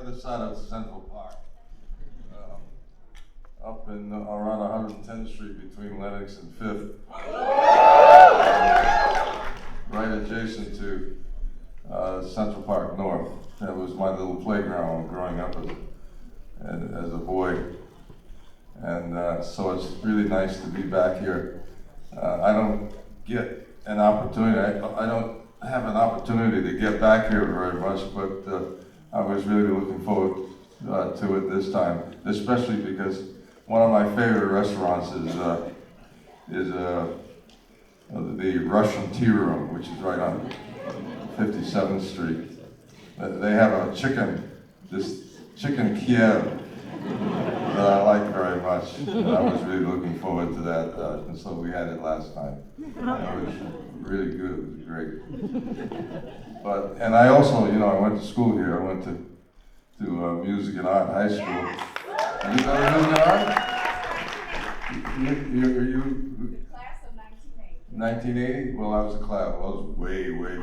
other side of Central Park, up in around 110th Street between Lenox and 5th, right adjacent to Central Park North. That was my little playground growing up as a boy. And so it's really nice to be back here. I don't get an opportunity, I don't have an opportunity to get back here very much, but I was really looking forward to it this time, especially because one of my favorite restaurants is the Russian Tea Room, which is right on 57th Street. They have a this chicken Kiev that I like very much. And I was really looking forward to that, and so we had it last time. It was really good, it was great. And I also, I went to school here. I went to Music and Art High School. Have you done music and art? You Class of 1980. 1980? Well, I was a class. I was way before.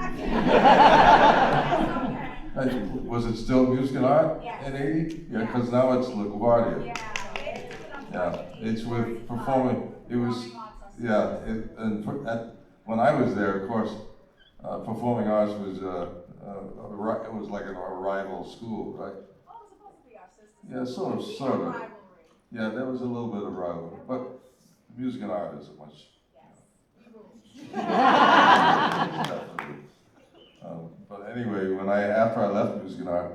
Was it still Music and Art in 80? Yeah, because now it's LaGuardia. Yeah, it's with performing. It was, yeah, when I was there, of course, performing arts was it was like a rival school, right? Oh, it's supposed to be our sisters. Yeah, sort of. Yeah, there was a little bit of rivalry, but music and art isn't much. But anyway, after I left music and art,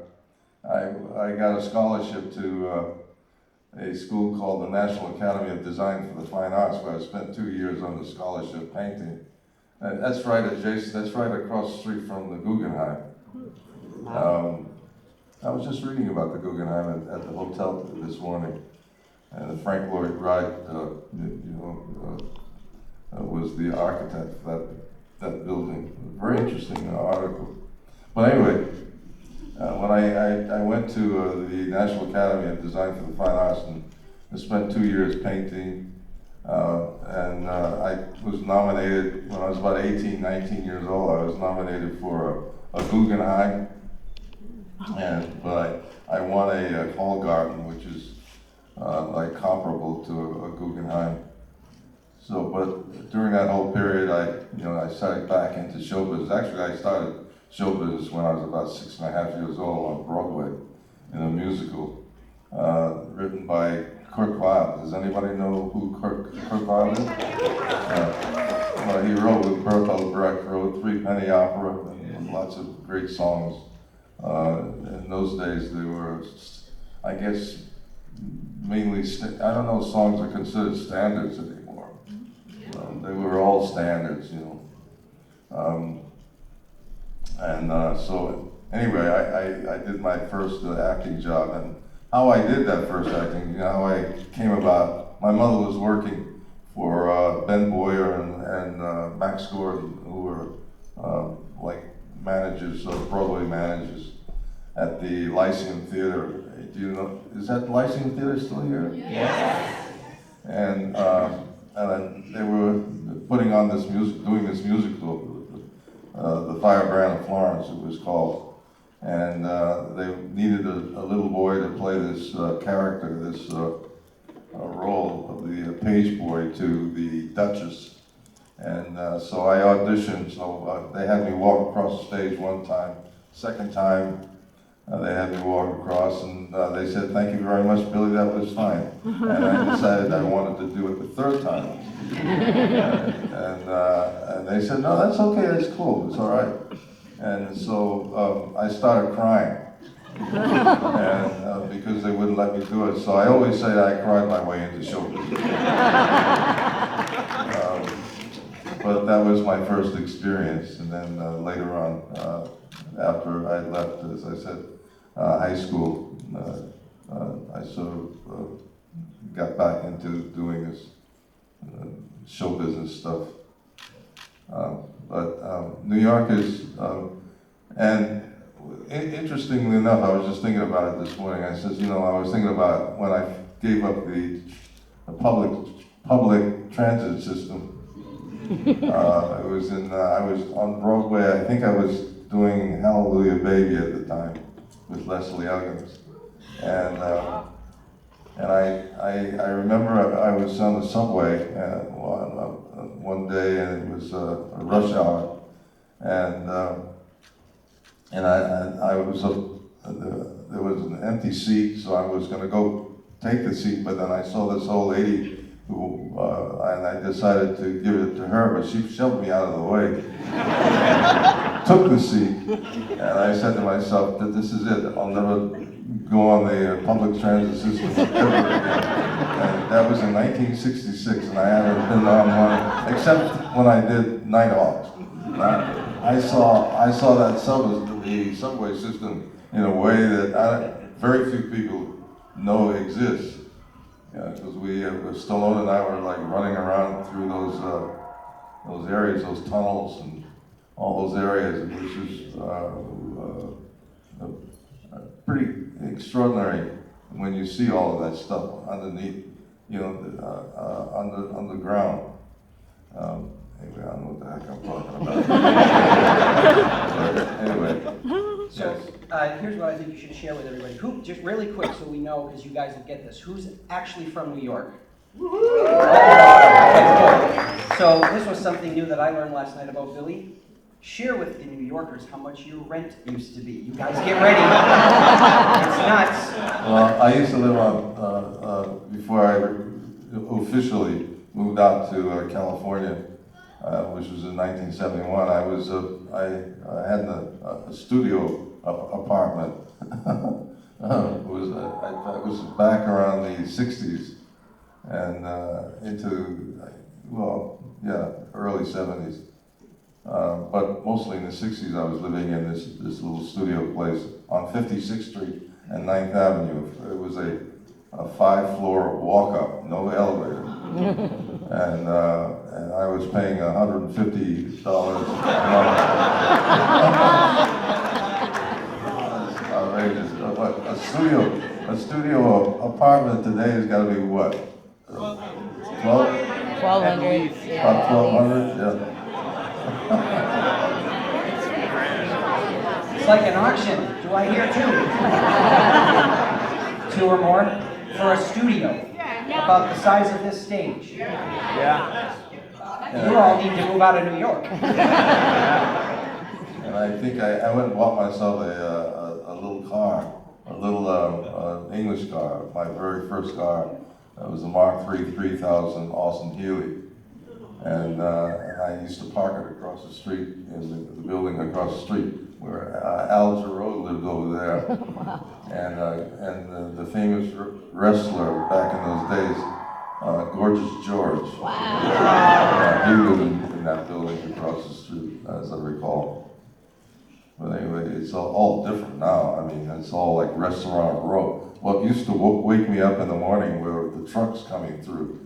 I got a scholarship to a school called the National Academy of Design for the Fine Arts, where I spent 2 years on the scholarship painting. And that's right adjacent. That's right across the street from the Guggenheim. I was just reading about the Guggenheim at the hotel this morning, and Frank Lloyd Wright, was the architect for that building. Very interesting article. But anyway, when I went to the National Academy of Design for the Fine Arts and I spent 2 years painting, and I was nominated when I was about 18, 19 years old. I was nominated for a Guggenheim, but I won a Hallgarten, which is like comparable to a Guggenheim. So, but during that whole period, I started back into show business. Actually, I started show business when I was about 6.5 years old on Broadway in a musical written by Kurt Weill. Does anybody know who Kurt Weill is? He wrote with Bertolt Brecht, wrote Three Penny Opera, and lots of great songs. In those days, they were, I guess, mainly, I don't know if songs are considered standards anymore. They were all standards, So anyway, I did my first acting job, and how I did that first acting, how I came about. My mother was working for Ben Boyer and Max Gordon, who were like managers, Broadway managers at the Lyceum Theater. Do you know? Is that Lyceum Theater still here? Yes. And they were putting on this doing this musical. The Firebrand of Florence, it was called, and they needed a little boy to play this character, this role of the page boy to the Duchess, and so I auditioned. So they had me walk across the stage one time. Second time, they had me walk across, and they said, "Thank you very much, Billy. That was fine." And I decided I wanted to do it the third time. And they said, "No, that's okay, that's cool, it's all right." And so I started crying, and because they wouldn't let me do it. So I always say I cried my way into show business. But that was my first experience. And then later on, after I left, as I said, high school, I sort of got back into doing this show business stuff. But New York is, and interestingly enough, I was just thinking about it this morning. I says, I was thinking about when I gave up the public transit system. I was on Broadway. I think I was doing Hallelujah Baby at the time with Leslie Uggams. And I remember I was on the subway one day, and it was a rush hour, and I was there was an empty seat, so I was going to go take the seat, but then I saw this old lady who, and I decided to give it to her, but she shoved me out of the way. Took the seat, and I said to myself that this is it. I'll never go on the public transit system ever again. And that was in 1966, and I haven't been on one except when I did Nighthawks. I saw that the subway system in a way that very few people know exists. Because Stallone and I were like running around through those areas, those tunnels, and all those areas, which is pretty extraordinary when you see all of that stuff underneath, underground. Anyway, I don't know what the heck I'm talking about. Anyway. So here's what I think you should share with everybody. Who, just really quick, so we know, because you guys will get this. Who's actually from New York? So this was something new that I learned last night about Billy. Share with the New Yorkers how much your rent used to be. You guys get ready. It's nuts. Well, I used to live on, before I officially moved out to California, which was in 1971, I had a studio apartment. It was back around the 60s and early 70s. But mostly in the 60s, I was living in this little studio place on 56th Street and 9th Avenue. It was a 5-floor walk-up, no elevator. And I was paying $150 a month. Outrageous. A studio apartment today has got to be what? 1,200. About 1,200, yeah. It's like an auction. Do I hear two? Two or more? For a studio. About the size of this stage. Yeah. You all need to move out of New York. And I think I went and bought myself a little car, a little English car, my very first car. It was a Mark III 3000 Austin Healey. And I used to park it across the street, in the building across the street, where Al Jarreau lived over there. And the famous wrestler back in those days, Gorgeous George. Wow. He lived in that building across the street, as I recall. But anyway, it's all different now. I mean, it's all like Restaurant Row. What used to wake me up in the morning were the trucks coming through.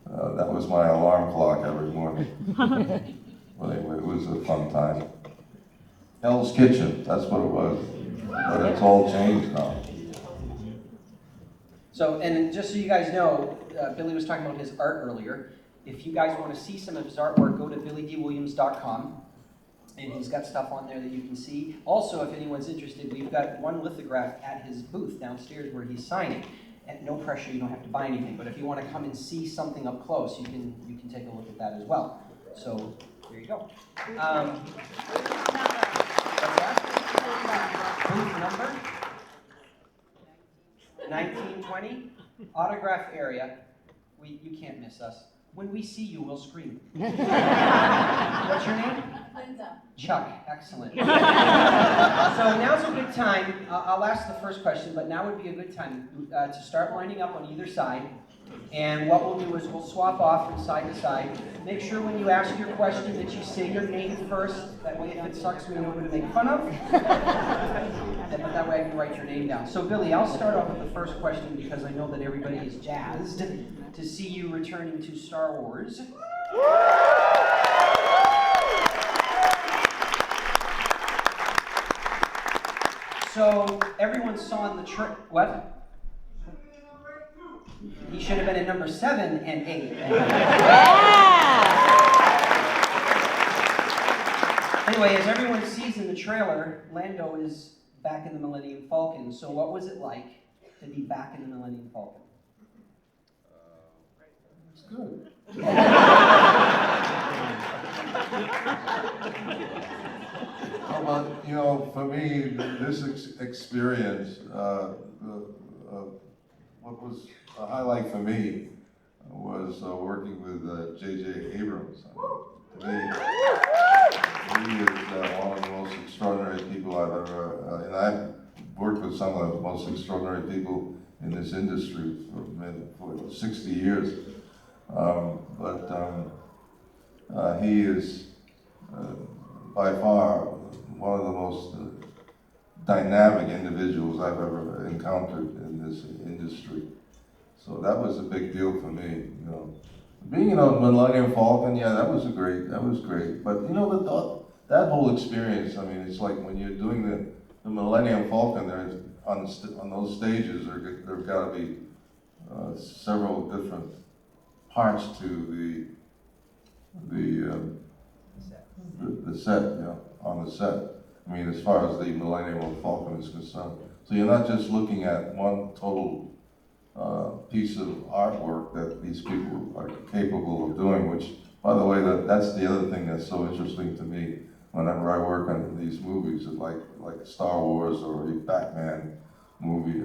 That was my alarm clock every morning. But anyway, it was a fun time. Hell's Kitchen, that's what it was. But it's all changed now. So, and just so you guys know, Billy was talking about his art earlier. If you guys want to see some of his artwork, go to BillyDWilliams.com. And he's got stuff on there that you can see. Also, if anyone's interested, we've got one lithograph at his booth downstairs where he's signing. At no pressure, you don't have to buy anything. But if you want to come and see something up close, you can take a look at that as well. So there you go. What's that? Booth number 1920. Autograph area. You can't miss us. When we see you, we'll scream. What's your name? Linda. Chuck, excellent. So now's a good time. I'll ask the first question, but now would be a good time to start lining up on either side. And what we'll do is we'll swap off from side to side. Make sure when you ask your question that you say your name first. That way, if it sucks, we know who to make fun of. But that way I can write your name down. So Billy, I'll start off with the first question because I know that everybody is jazzed to see you returning to Star Wars. So everyone saw in the what? He should have been at number 7 and 8. Anyway, as everyone sees in the trailer, Lando is back in the Millennium Falcon. So what was it like to be back in the Millennium Falcon? It's good. Well, for me, this experience, what was a highlight for me was working with J.J. Abrams. To me, he is one of the most extraordinary people I've ever, and I've worked with some of the most extraordinary people in this industry for 60 years. He is by far one of the most dynamic individuals I've ever encountered in this industry. So that was a big deal for me, Being in a Millennium Falcon, yeah, that was great. But that whole experience, it's like when you're doing the Millennium Falcon, there's on those stages, there've got to be several different parts to the set, on the set. As far as the Millennium Falcon is concerned. So you're not just looking at one total piece of artwork that these people are capable of doing, which, by the way, that's the other thing that's so interesting to me whenever I work on these movies, like Star Wars or a Batman movie,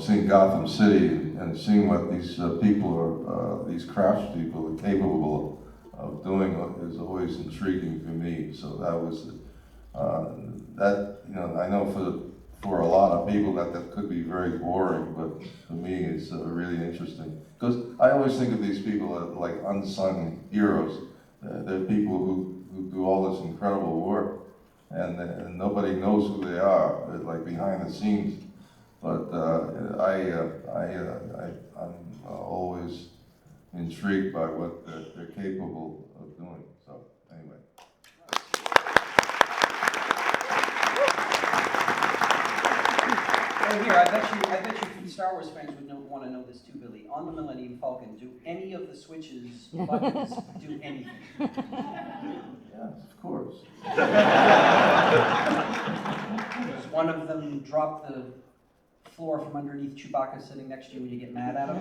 seeing Gotham City and seeing what these people these craftspeople are capable of doing is always intriguing for me. So that was, I know for a lot of people that could be very boring, but for me it's really interesting. Because I always think of these people as like unsung heroes. They're people who do all this incredible work, and nobody knows who they are, like behind the scenes. But I'm always intrigued by what they're capable of doing. So anyway. And here, I bet you Star Wars fans would want to know this too, Billy. On the Millennium Falcon, do any of the switches buttons do anything? Yes, of course. Does one of them drop the floor from underneath Chewbacca sitting next to you when you get mad at him?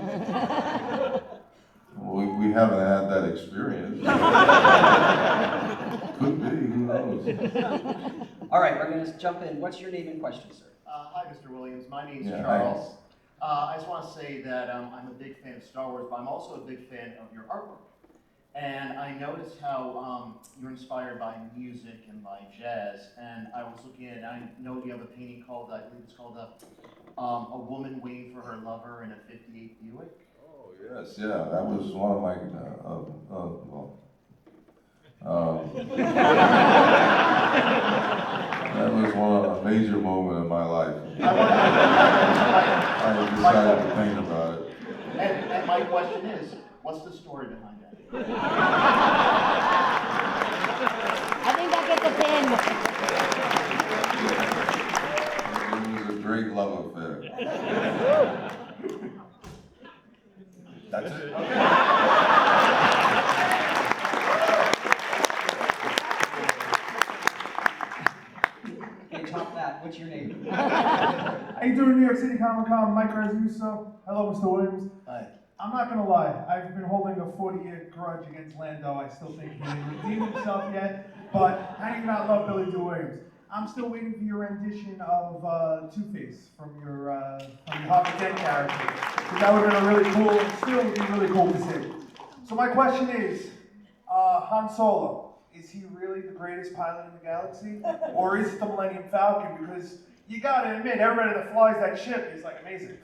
Well, we haven't had that experience. Could be, who knows? All right, we're going to jump in. What's your name and question, sir? Hi, Mr. Williams. My name's Yeah, Charles. I just want to say that I'm a big fan of Star Wars, but I'm also a big fan of your artwork. And I noticed how you're inspired by music and by jazz. And I was looking at, I know you have a painting called, I believe it's called A Woman Waiting for Her Lover in a '58 Buick. Oh, yes, yeah, that was one of my, that was a major moment in my life. I decided to paint about it. And my question is, what's the story behind that? I think I get the pin. It was a great love affair. That's it? Okay, top that. What's your name? How you doing, New York City Comic Con? Mike Razzuso. Hello, Mr. Williams. Hi. I'm not gonna lie, I've been holding a 40-year grudge against Lando. I still think he didn't redeem himself yet, but how do you not love Billy Dee Williams? I'm still waiting for your rendition of Two-Face from your Harvey Dent character. Because that would have been a really cool, still would be really cool to see. So my question is, Han Solo, is he really the greatest pilot in the galaxy? Or is it the Millennium Falcon? Because you gotta admit, everybody that flies that ship is like amazing,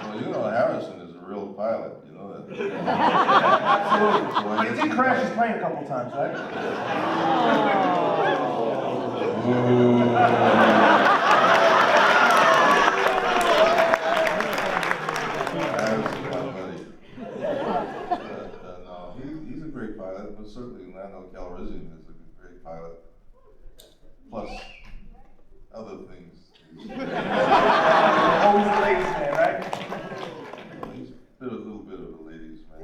Well, Harrison is a real pilot, you know that. Absolutely. But he did crash his plane a couple times, right? Harrison, my buddy. No, he's a great pilot, but certainly Lando Calrissian is a great pilot. Plus, other things. Always the ladies' man, right? He's a little bit of a ladies' man.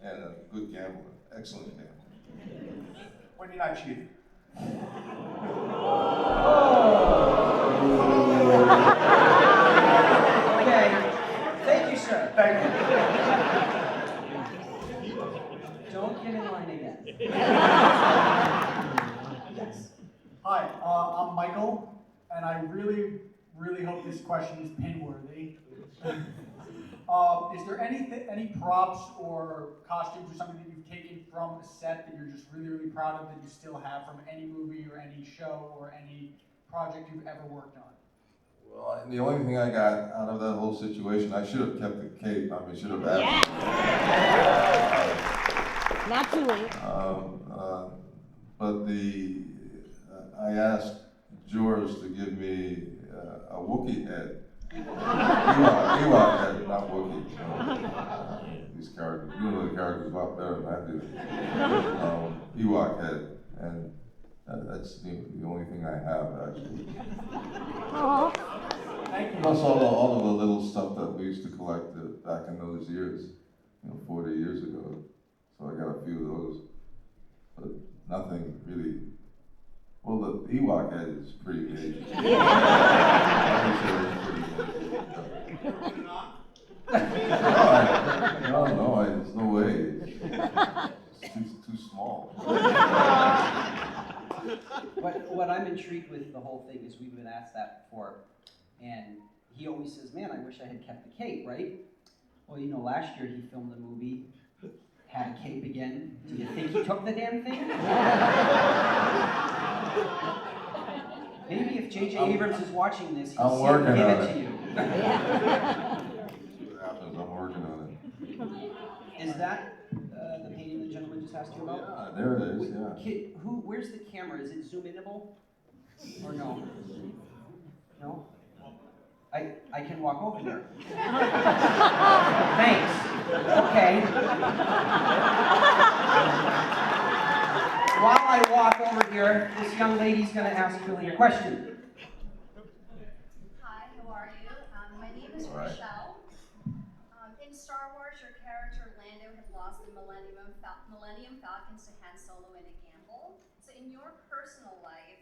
And good gambler, excellent gambler. When you're not cheating. Okay. Thank you, sir. Thank you. Don't get in line again. Hi, I'm Michael, and I really, really hope this question is pin-worthy. Is there any props or costumes or something that you've taken from a set that you're just really, really proud of that you still have from any movie or any show or any project you've ever worked on? Well, the only thing I got out of that whole situation, I should have kept the cape. I mean, should have asked. Not too late. But I asked George to give me a Wookiee head. Ewok head, not Wookiee. These characters, you know the characters a lot better than I do. Ewok head, and that's the only thing I have actually. Oh. Plus all of the little stuff that we used to collect back in those years, 40 years ago. So I got a few of those, but nothing really. Well, the Ewok head is pretty major. No, there's no way. It's too small. What I'm intrigued with the whole thing is we've been asked that before, and he always says, man, I wish I had kept the cape, right? Well, last year he filmed a movie, had a cape again. Do you think he took the damn thing? Maybe if J.J. Abrams is watching this, I'm he'll working give on it it. to you. See what happens. I'm working on it. Is that the painting the gentleman just asked you about? Yeah, there it is. Yeah. Kid, where's the camera? Is it zoom inable? Or no? No? I can walk over there. Thanks. Okay. While I walk over here, this young lady's gonna ask Billy a question. Hi, how are you? My name is All right. Rochelle. In Star Wars, your character Lando had lost the Millennium Falcons to Han Solo in a gamble. So in your personal life,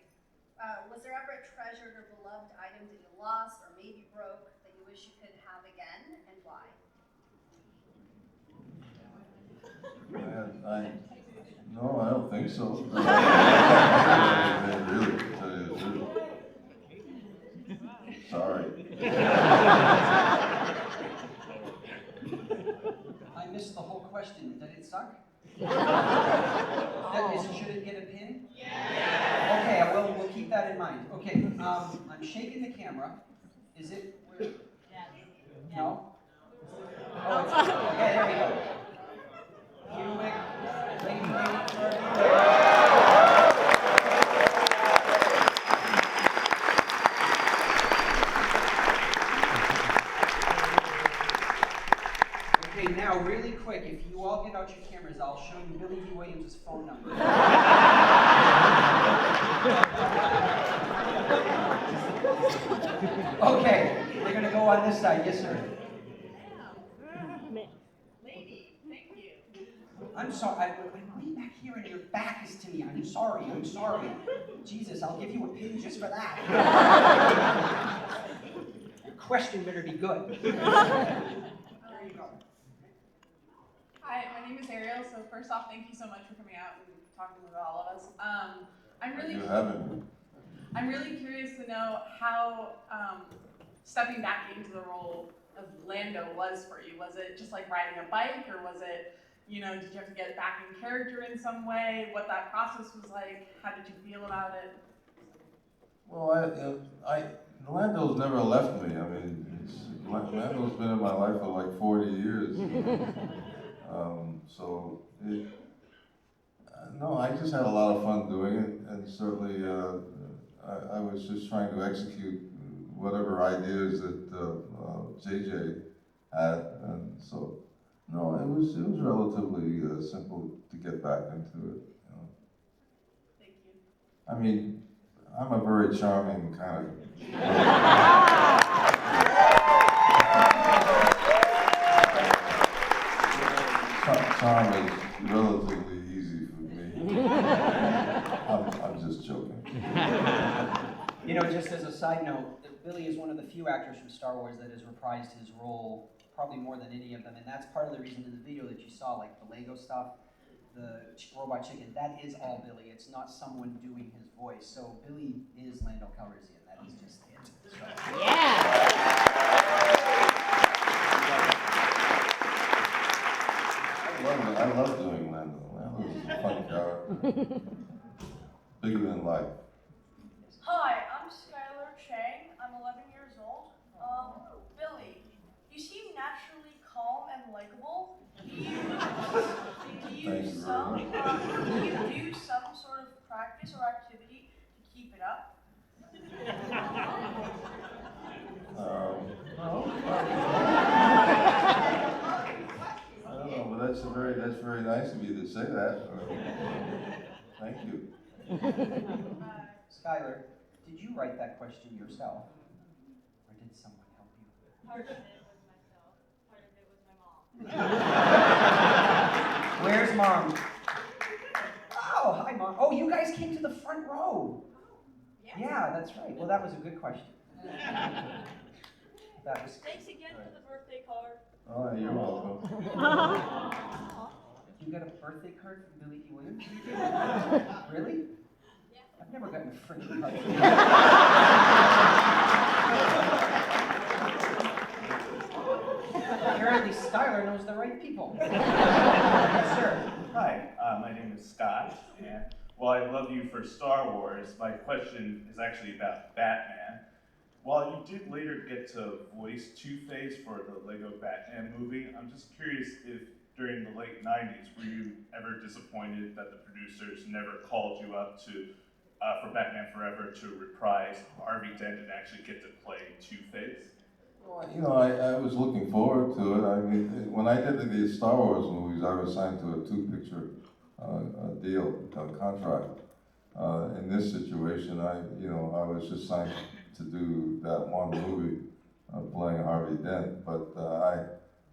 was there ever a treasured or beloved item that you lost or maybe broke that you wish you could have again, and why? No, I don't think so. Really, to tell you the truth. Sorry. I missed the whole question. Did it suck? Should it get a pin? Yeah. Okay, we'll keep that in mind. Okay, I'm shaking the camera. Is it? No? Oh, it's, okay, there we go. Cubic, Okay, now really quick, if you all get out your cameras, I'll show you Billy Dee Williams' phone number. Okay, we're gonna go on this side. Yes, sir. Lady, thank you. I'm sorry. I'm way back here and your back is to me. I'm sorry. Jesus, I'll give you a pin just for that. Your question better be good. There you go. Hi, my name is Ariel. So first off, thank you so much for coming out and talking with all of us. I'm really curious to know how stepping back into the role of Lando was for you. Was it just like riding a bike, or was it, did you have to get back in character in some way? What that process was like? How did you feel about it? Well, Lando's never left me. I mean, Lando's been in my life for like 40 years. No, I just had a lot of fun doing it, and certainly I was just trying to execute whatever ideas that JJ had, and so no, it was relatively simple to get back into it. Thank you. I mean, I'm a very charming kind of. Charm is relatively easy for me. I'm just joking. You know, just as a side note, Billy is one of the few actors from Star Wars that has reprised his role probably more than any of them, and that's part of the reason in the video that you saw, like the Lego stuff, the robot chicken, that is all Billy. It's not someone doing his voice. So Billy is Lando Calrissian. That is just it. So. Yeah. I love doing Lando. Lando's a fun character. Bigger than life. Hi, I'm Skylar Chang. I'm 11 years old. Billy, you seem naturally calm and likable. Do you Thank you very do some sort of practice or activity to keep it up? I don't know, but that's very nice of you to say that. Thank you. Skylar, did you write that question yourself? Or did someone help you? Part of it was myself. Part of it was my mom. Where's Mom? Oh, hi, Mom. Oh, you guys came to the front row. Yeah, that's right. Well, that was a good question. That was. Thanks again for the birthday card. Oh, you're welcome. You got a birthday card from Billy Dee Williams? Really? Yeah. I've never gotten a freaking card. Apparently, Skylar knows the right people. Yes, sir. Hi, my name is Scott, and while I love you for Star Wars, my question is actually about Batman. While you did later get to voice Two-Face for the Lego Batman movie, I'm just curious if during the late 90s, were you ever disappointed that the producers never called you up to, for Batman Forever to reprise Harvey Dent and actually get to play Two-Face? You know, I was looking forward to it. I mean, when I did the Star Wars movies, I was signed to a two-picture deal, contract. In this situation, I was just signed to do that one movie, playing Harvey Dent, but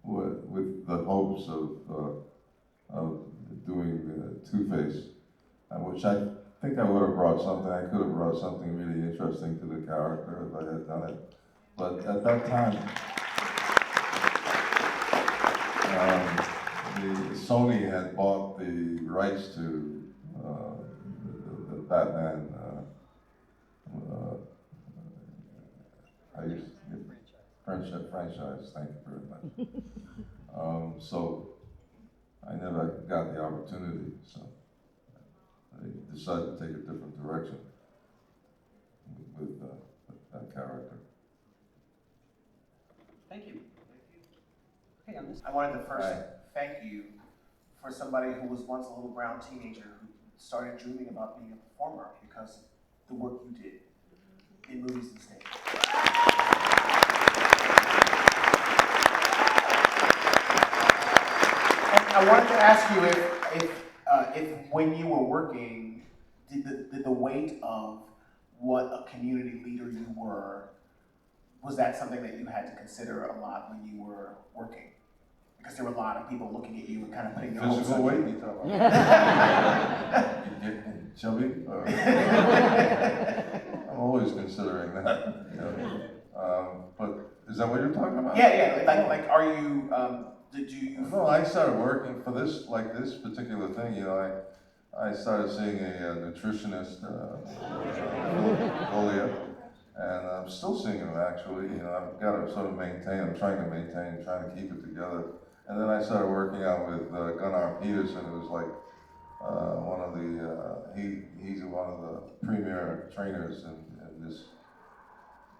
with the hopes of doing Two-Face, which I think I would have brought something. I could have brought something really interesting to the character if I had done it. But at that time, Sony had bought the rights to the Batman. Franchise. Thank you very much. So I never got the opportunity. So I decided to take a different direction with that character. Thank you. Okay, on this. I wanted to first thank you for somebody who was once a little brown teenager who started dreaming about being a performer because of the work you did in movies and stage. And I wanted to ask you if when you were working, did the weight of what a community leader you were, was that something that you had to consider a lot when you were working? Because there were a lot of people looking at you and kind of putting their hopes Physical on weight, you. you talk about? You getting chubby? I'm always considering that. You know. But is that what you're talking about? Yeah. Like, are you? Did you? No, I started working for this particular thing. You know, I started seeing a nutritionist, Golia. And I'm still seeing him actually. You know, I've got to sort of maintain. I'm trying to maintain, trying to keep it together. And then I started working out with Gunnar Peterson, who's like one of the he's one of the premier trainers in this,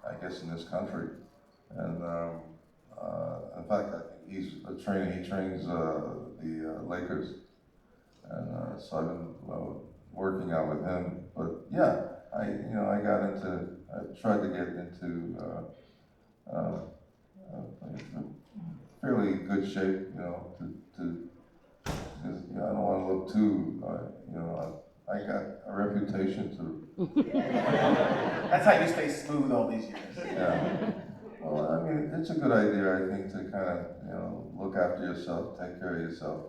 I guess, in this country. And in fact, he's a trainer. He trains the Lakers, and so I've been working out with him. But yeah, I tried to get into fairly good shape, you know, because I don't want to look too, I got a reputation to. That's how you stay smooth all these years. Yeah. Well, I mean, it's a good idea, I think, to kind of, look after yourself, take care of yourself,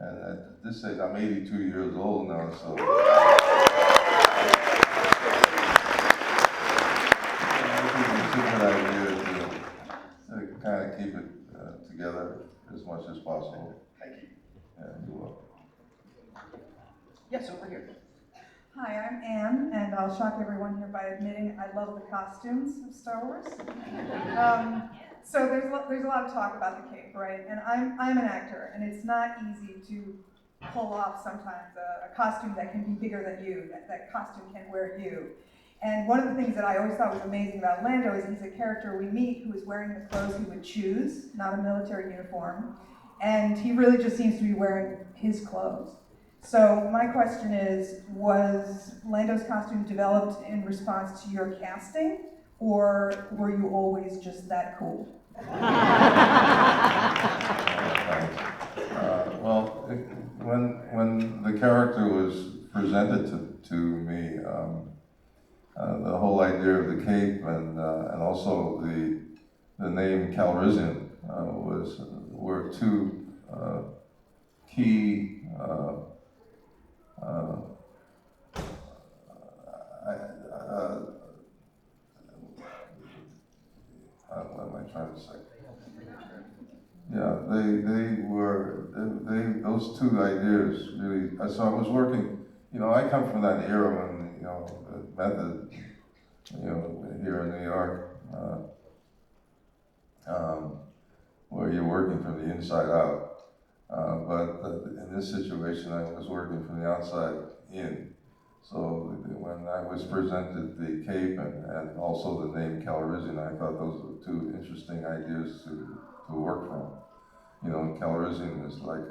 And at this age, I'm 82 years old now, so. It's a good idea to kind of keep it together as much as possible. Thank you. Yeah, you're welcome. Yes, over here. Hi, I'm Anne, and I'll shock everyone here by admitting I love the costumes of Star Wars. So there's a lot of talk about the cape, right? And I'm an actor, and it's not easy to pull off sometimes a costume that can be bigger than you, that costume can wear you. And one of the things that I always thought was amazing about Lando is he's a character we meet who is wearing the clothes he would choose, not a military uniform, and he really just seems to be wearing his clothes. So my question is, was Lando's costume developed in response to your casting, or were you always just that cool? Well, when the character was presented to me, the whole idea of the cape and also the name Calrissian were two key. What am I trying to say? Yeah, those two ideas really, so I was working, I come from that era when, the method, here in New York, where you're working from the inside out. But in this situation, I was working from the outside in. So when I was presented the cape and also the name Calrissian, I thought those were two interesting ideas to work from. Calrissian is like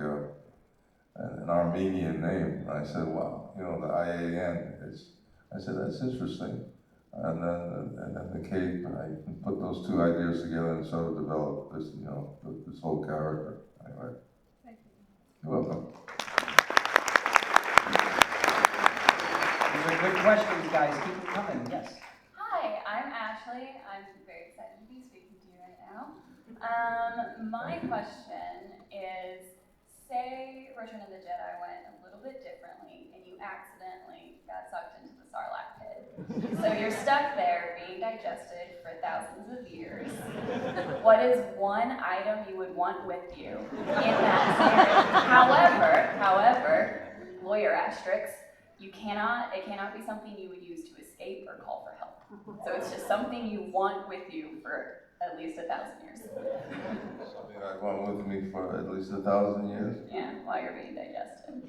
an Armenian name. And I said, wow, the IAN I said, that's interesting. And then the cape, I put those two ideas together and sort of developed this, this whole character. Anyway. Thank you. You're welcome. These are good questions, guys. Keep them coming. Yes. Hi, I'm Ashley. I'm very excited to be speaking to you right now. My question is, say Return of the Jedi went a little bit differently and you accidentally got sucked into the Sarlacc pit. So you're stuck there being digested for thousands of years. What is one item you would want with you in that scenario? However, lawyer asterisks, it cannot be something you would use to escape or call for help. So it's just something you want with you for at least 1,000 years. Something I want with me for at least 1,000 years? Yeah, while you're being digested.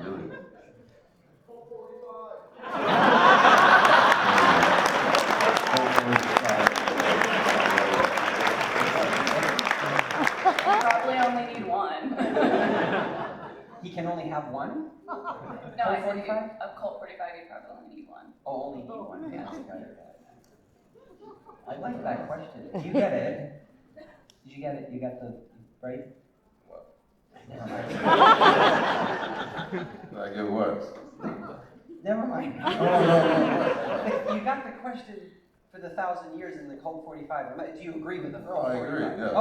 Really? You probably only need one. He can only have one? No, I said a Colt 45, you probably only need one. Oh, only need one. Yes, got it. I like that question. Did you get it? Did you get it? You got the right? What? Never mind. Did I get what? Never mind. No. You got the question for the 1,000 years in the Colt 45. Do you agree with the Colt 45? I agree, yeah.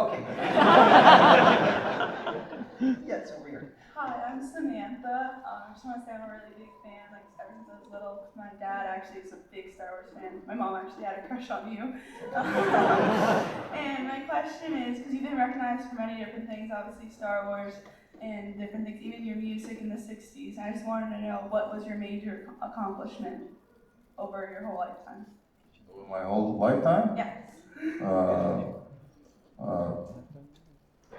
Okay. Yes, over here. Hi, I'm Samantha. I just want to say I'm a really big fan, like ever since I was little. My dad actually is a big Star Wars fan. My mom actually had a crush on you. And my question is, because you've been recognized for many different things, obviously Star Wars and different things, even your music in the 60s. I just wanted to know, what was your major accomplishment over your whole lifetime? My whole lifetime? Yes.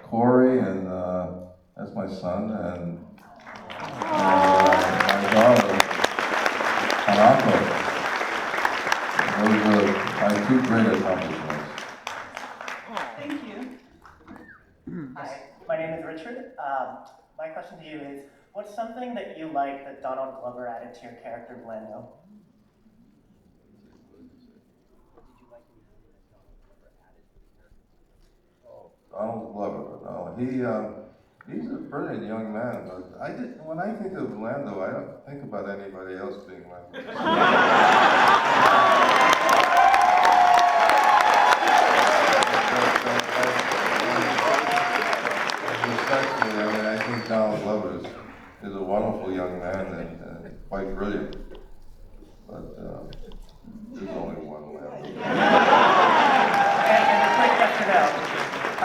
Corey, and that's my son, and my daughter, Hanako. Those are my two great accomplishments. Thank you. Hi, my name is Richard. My question to you is, what's something that you like that Donald Glover added to your character, Lando? Donald Glover, no, he's a brilliant young man, but when I think of Lando, I don't think about anybody else being Lando. Donald Glover is a wonderful young man and quite brilliant. But there's only one Lando. And a quick yes or no.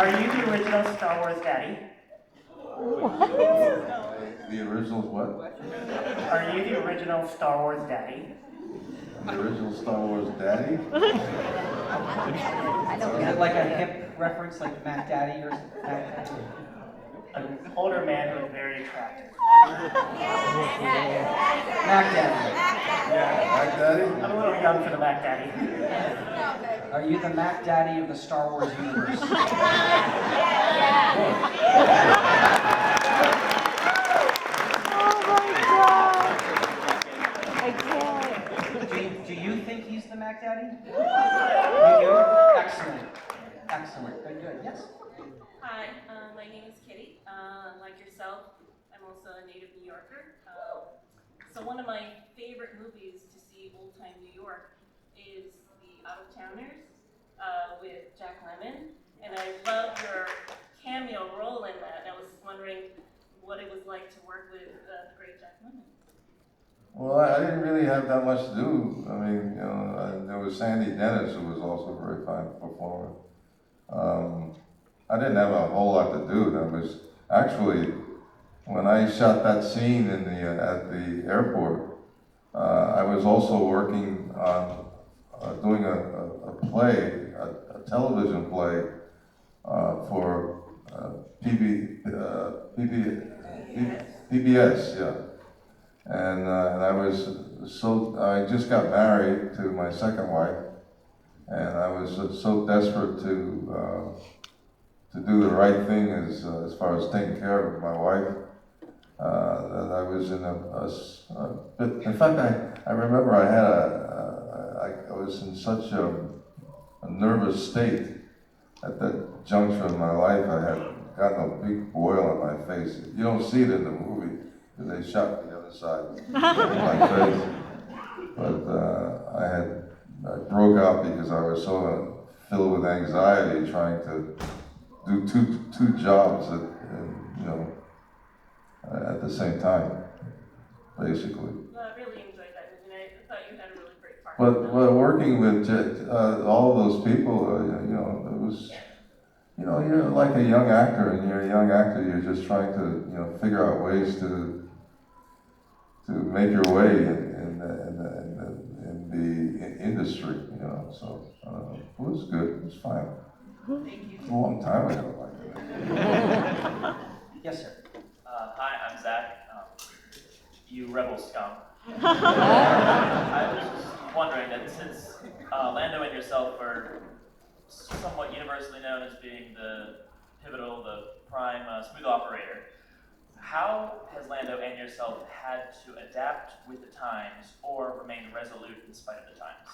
Are you the original Star Wars daddy? The original's what? Are you the original Star Wars daddy? The original Star Wars daddy? Is it like a hip reference, like Mac Daddy or something? An older man who is very attractive. Mac Daddy. Mac Daddy? I'm a little young for the Mac Daddy. Are you the Mac Daddy of the Star Wars universe? Do you think he's the Mac Daddy? You do? Excellent. Excellent. Good, good. Yes? Hi, my name is Kitty. Like yourself, I'm also a native New Yorker. So one of my favorite movies to see old-time New York is The Out-of-Towners with Jack Lemmon. And I love your cameo role in that. I was wondering what it was like to work with the great Jack Lemmon. Well, I didn't really have that much to do. I mean, there was Sandy Dennis, who was also a very fine performer. I didn't have a whole lot to do. That was actually, when I shot that scene in at the airport, I was also working on doing a play, a television play for PBS, yeah. And I just got married to my second wife, and I was so desperate to do the right thing as far as taking care of my wife, that I was in a bit. In fact, I remember I was in such a nervous state at that juncture of my life. I had gotten a big boil on my face. You don't see it in the movie because they shot the other side of my face. But I broke out because I was so filled with anxiety trying to do two jobs at the same time, basically. Well, I really enjoyed that movie, and I thought you had a really great part. But working with all of those people, it was, you're like a young actor, and you're a young actor. You're just trying to, figure out ways to make your way in the industry, So it was good. It was fine. Thank you. It's a long time ago. Yes, sir. Hi, I'm Zach. You rebel scum. I was just wondering that since Lando and yourself are somewhat universally known as being the pivotal, the prime smooth operator, how has Lando and yourself had to adapt with the times or remain resolute in spite of the times?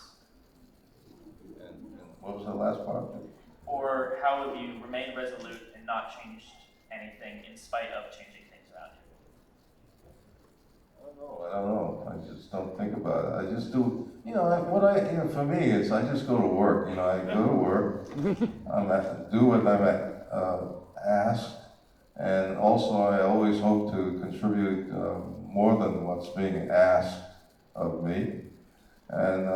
And what was the last part? Or how have you remained resolute and not changed anything in spite of changing things around you? I don't know. I just don't think about it. I just do, for me, it's I just go to work. I go to work, do what I'm asked, and also I always hope to contribute more than what's being asked of me. And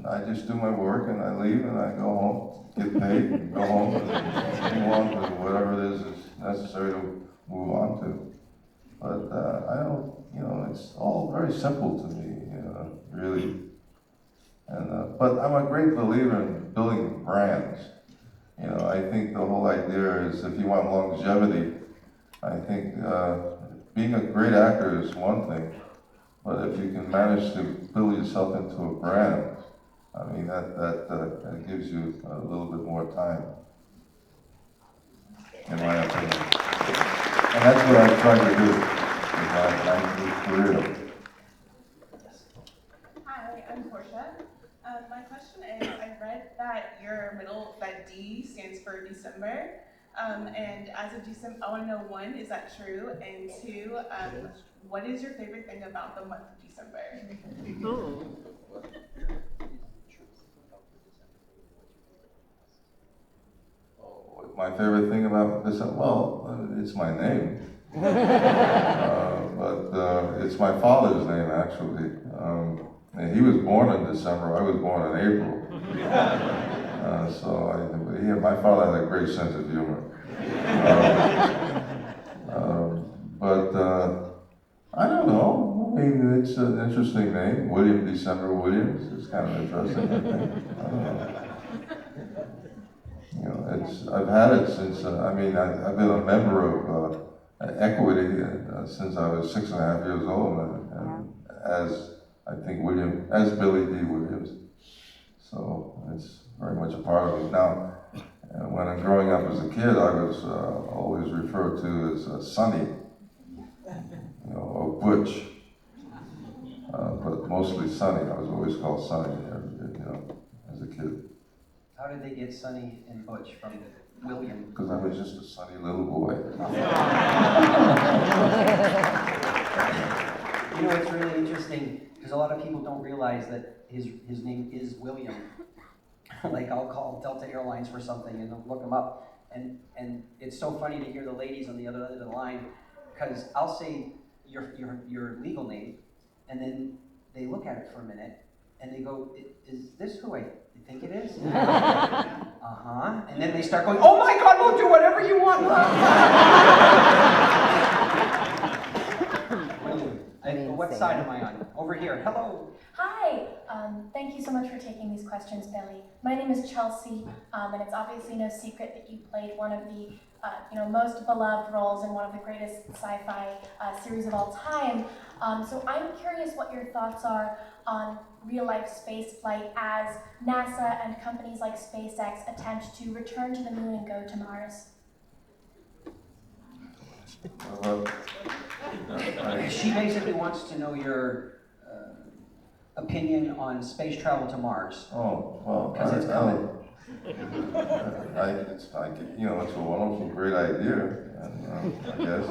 I just do my work, and I leave, and I go home, get paid, and go home, and move on to whatever it is necessary to move on to. But I don't, it's all very simple to me, really. And but I'm a great believer in building brands. I think the whole idea is if you want longevity, I think being a great actor is one thing, but if you can manage to build yourself into a brand, I mean, that gives you a little bit more time, in my opinion. And that's what I've tried to do in my career. Hi, I'm Portia. My question is, I read that that D stands for December. And as of December, I want to know, 1, is that true? And 2, what is your favorite thing about the month of December? my favorite thing about this, it's my name. But it's my father's name, actually. And he was born in December, I was born in April. My father had a great sense of humor. I don't know. I mean, it's an interesting name. William December Williams. It's kind of interesting, I think. I don't know. You know, I've had it since, I've been a member of Equity since I was 6.5 years old, and as Billy Dee Williams. So it's very much a part of it. Now, when I'm growing up as a kid, I was always referred to as Sonny, or Butch, but mostly Sonny. I was always called Sonny, as a kid. How did they get Sonny and Butch from William? Because I was just a sunny little boy. You know, it's really interesting because a lot of people don't realize that his name is William. Like I'll call Delta Airlines for something and they'll look him up, and it's so funny to hear the ladies on the other end of the line, because I'll say your legal name, and then they look at it for a minute and they go, "Is this who I think it is?" And then they start going, "Oh my God, we'll do whatever you want." What side am I on? Over here. Hello. Hi. Thank you so much for taking these questions, Billy. My name is Chelsea, and it's obviously no secret that you played one of the most beloved roles in one of the greatest sci-fi series of all time. So I'm curious what your thoughts are on real-life space flight as NASA and companies like SpaceX attempt to return to the moon and go to Mars. She basically wants to know your opinion on space travel to Mars. Oh, well, because it's coming. It's a wonderful, great idea, and I guess.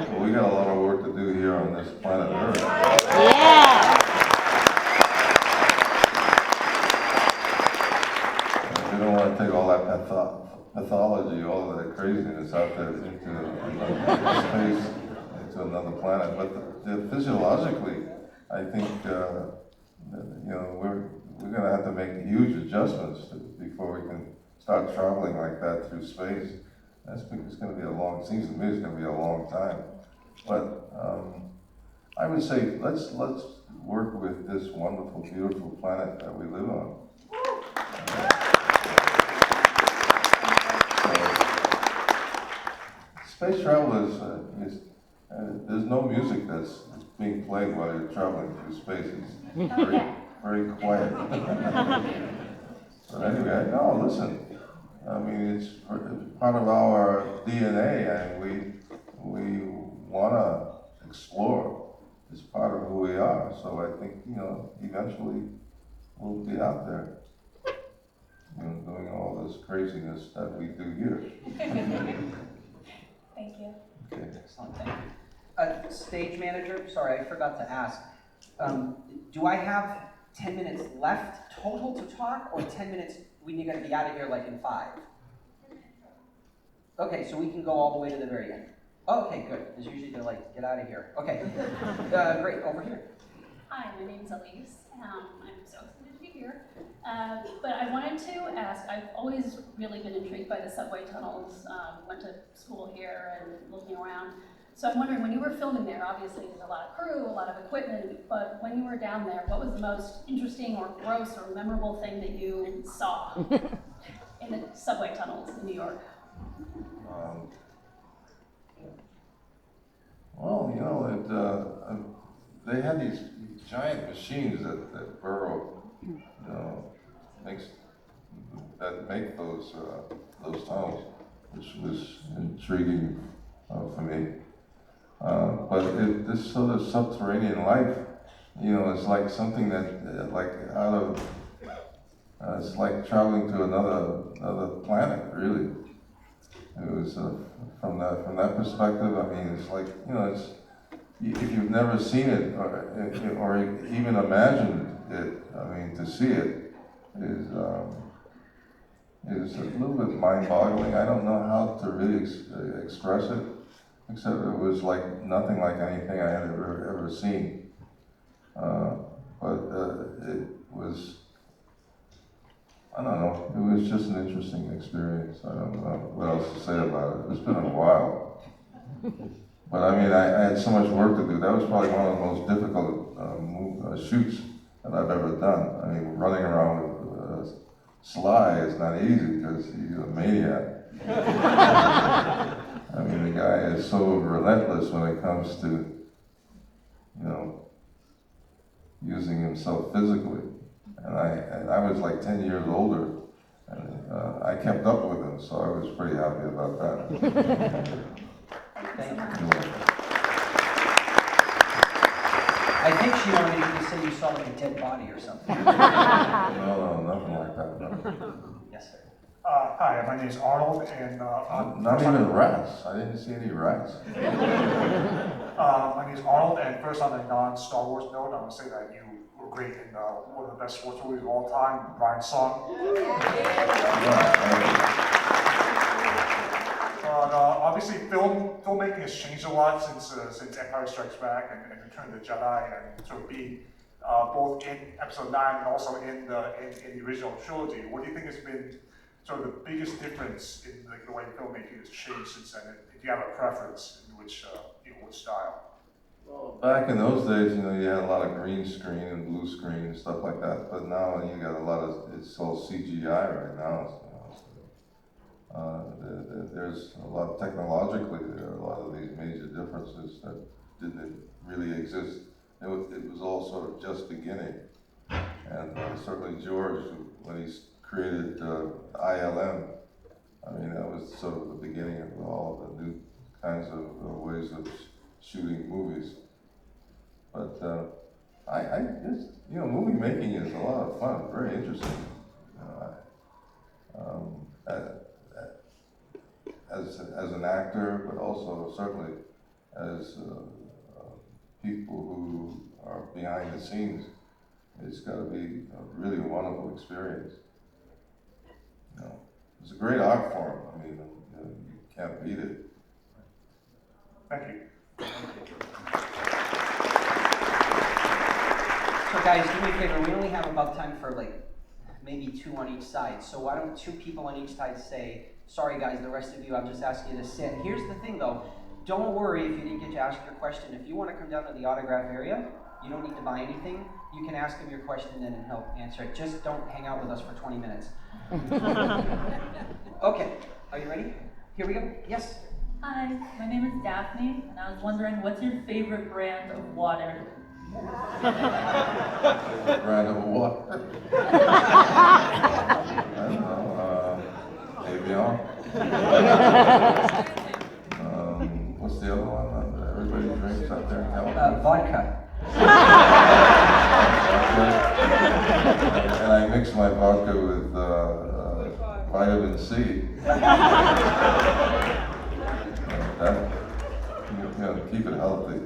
But we got a lot of work to do here on this planet Earth. Yeah. And we don't want to take all that pathology, all of that craziness out there into space, into another planet. But physiologically, I think we're going to have to make huge adjustments before we can start traveling like that through space. It's going to be seems to me it's going to be a long time. But I would say let's work with this wonderful, beautiful planet that we live on. Space travel is there's no music that's being played while you're traveling through space. It's very, very quiet. But anyway, no, listen. I mean, it's part of our DNA, and we want to explore. It's part of who we are. So I think eventually we'll be out there, doing all this craziness that we do here. Thank you. Okay. Excellent, thank you. Stage manager, sorry, I forgot to ask. Do I have 10 minutes left total to talk, or 10 minutes we need to be out of here like in 5? Okay, so we can go all the way to the very end. Oh, okay, good. Because usually they're like, get out of here. Okay, great, over here. Hi, my name's Elise. I'm so excited to be here. But I wanted to ask, I've always really been intrigued by the subway tunnels, went to school here and looking around. So I'm wondering, when you were filming there, obviously there's a lot of crew, a lot of equipment, but when you were down there, what was the most interesting or gross or memorable thing that you saw in the subway tunnels in New York? They had these giant machines that burrow, that make those tunnels, which was intriguing for me. But this sort of subterranean life, it's like something that, it's like traveling to another planet, really. It was from that perspective. I mean, it's like if you've never seen it or even imagined it. I mean, to see it is is a little bit mind-boggling. I don't know how to really express it, except it was like nothing like anything I had ever seen. But it was, I don't know, it was just an interesting experience. I don't know what else to say about it. It's been a while. But I mean, I had so much work to do. That was probably one of the most difficult shoots that I've ever done. I mean, running around with Sly is not easy because he's a maniac. I mean, the guy is so relentless when it comes to, you know, using himself physically. And I was like 10 years older, and I kept up with him, so I was pretty happy about that. Thank you. I think she wanted you to say you saw like a dead body or something. No, nothing like that. No. Yes, sir. Hi, my name is Arnold, and Not even rats. I didn't see any rats. my name is Arnold, and first on a non-Star Wars note, I want to say that you were great in one of the best sports movies of all time, Brian's Song. Obviously, filmmaking has changed a lot since Empire Strikes Back and Return of the Jedi, and sort of being both in Episode 9 and also in the original trilogy. What do you think has been sort of the biggest difference in the way filmmaking has changed since then? If you have a preference in which style? Well, back in those days, you know, you had a lot of green screen and blue screen and stuff like that. But now you got a lot of, it's all CGI right now. There's a lot technologically. There are a lot of these major differences that didn't really exist. It was all sort of just beginning, and certainly George, when he created ILM, I mean that was sort of the beginning of all the new kinds of ways of shooting movies. But I just, you know, movie making is a lot of fun, very interesting. As an actor, but also certainly as people who are behind the scenes, it's got to be a really wonderful experience. You know, it's a great art form. I mean, you can't beat it. Thank you. So guys, do me a favor, we only have about time for like maybe 2 on each side. So why don't 2 people on each side say, sorry guys, the rest of you, I'm just asking you to sit. Here's the thing though, don't worry if you didn't get to ask your question. If you want to come down to the autograph area, you don't need to buy anything. You can ask him your question then and help answer it. Just don't hang out with us for 20 minutes. Okay, are you ready? Here we go, yes? Hi, my name is Daphne, and I was wondering, what's your favorite brand of water? Brand of water? I don't know, Avion? What's the other one that everybody drinks out there in California? Vodka. And I mix my vodka with vitamin C. That, you know, keep it healthy.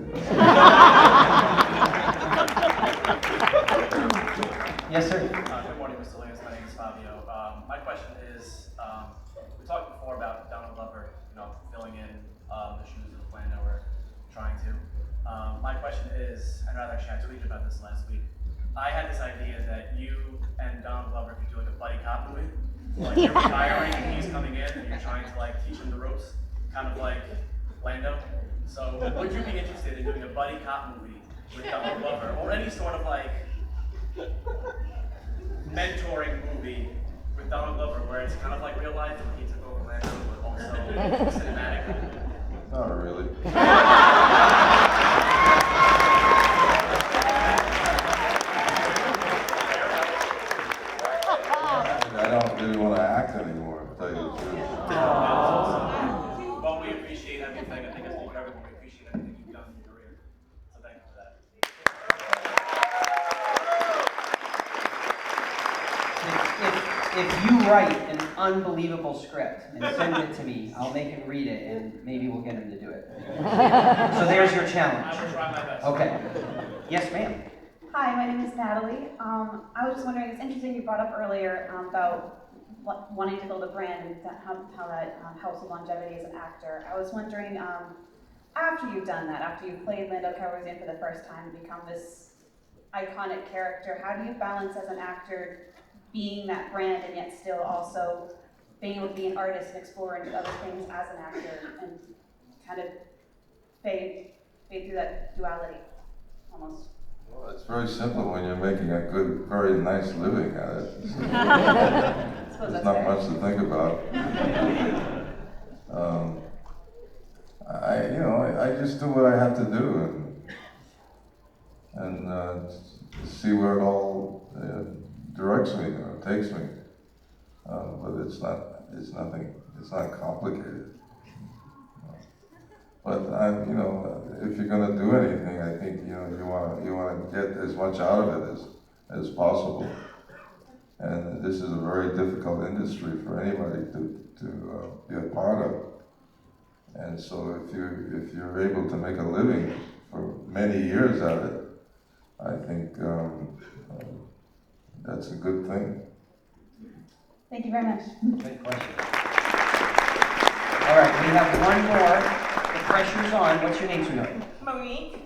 Yes, sir. Good morning, Mr. Lewis. My name is Fabio. My question is, we talked before about Donald Glover, you know, filling in the shoes of Lando, or trying to. My question is, and rather actually I tweeted about this last week. I had this idea that you and Donald Glover could do like a buddy cop movie. Like you're retiring and he's coming in and you're trying to like teach him the ropes, kind of like Lando. So would you be interested in doing a buddy cop movie with Donald Glover, or any sort of like mentoring movie with Donald Glover, where it's kind of like real life and he took over Lando, but also cinematic? Not really. I don't really want to act anymore, to tell you the truth. Well, we appreciate everything. I think it's incredible. We appreciate everything you've done in your career. So thank you for that. If you write an unbelievable script and send it to me, I'll make him read it and maybe we'll get him to do it. So there's your challenge. I will try my best. Okay. Yes, ma'am. Hi, my name is Natalie. I was just wondering, it's interesting you brought up earlier about wanting to build a brand and how that helps with longevity as an actor. I was wondering, after you've done that, after you've played Lando Calrissian for the first time and become this iconic character, how do you balance as an actor being that brand and yet still also being able to be an artist and explore into other things as an actor and kind of fade through that duality, almost? Well, it's very simple when you're making a good, very nice living at it. There's not much to think about. I just do what I have to do and see where it all directs me or takes me. But it's not complicated. But if you're going to do anything, I think you want to get as much out of it as possible. And this is a very difficult industry for anybody to be a part of. And so if you're able to make a living for many years at it, I think that's a good thing. Thank you very much. Good question. All right, we have one more. The pressure's on. What's your name, sweetheart? Monique.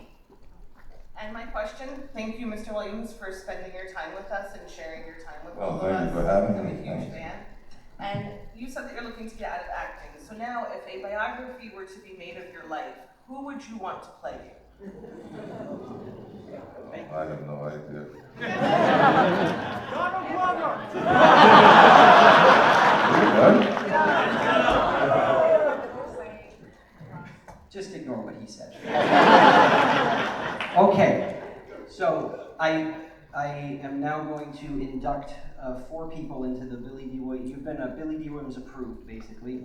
And my question, thank you, Mr. Williams, for spending your time with us and sharing your time with all of us. Well, thank you for having I'm me. a huge fan. And you said that you're looking to get out of acting. So now, if a biography were to be made of your life, who would you want to play you? I have no idea. Just ignore what he said. Okay, so I am now going to induct 4 people into the Billy Dee Williams. You've been Billy Dee Williams approved, basically,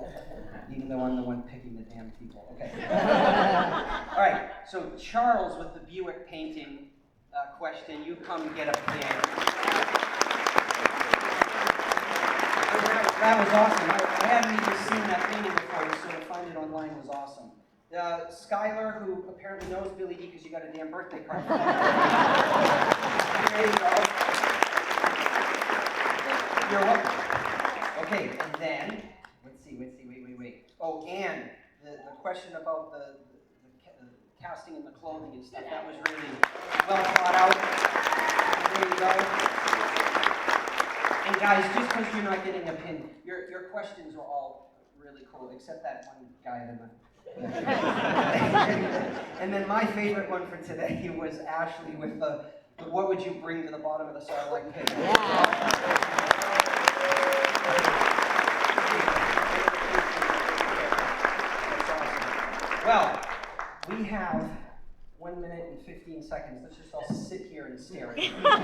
even though I'm the one picking the damn people. Okay. All right. So Charles with the Buick painting question. You come get up there. That was awesome. I hadn't even seen that painting before, so to find it online was awesome. Skylar, who apparently knows Billy Dee because you got a damn birthday card. There you go. You're welcome. Okay, and then, let's see, wait. Oh, and the question about the casting and the clothing and stuff, that was really well thought out. There you go. And guys, just because you're not getting a pin, your questions are all really cool, except that one guy in the... And then my favorite one for today was Ashley with the what would you bring to the bottom of the Starlight Pit? Well, we have 1 minute and 15 seconds. Let's just all sit here and stare at each other.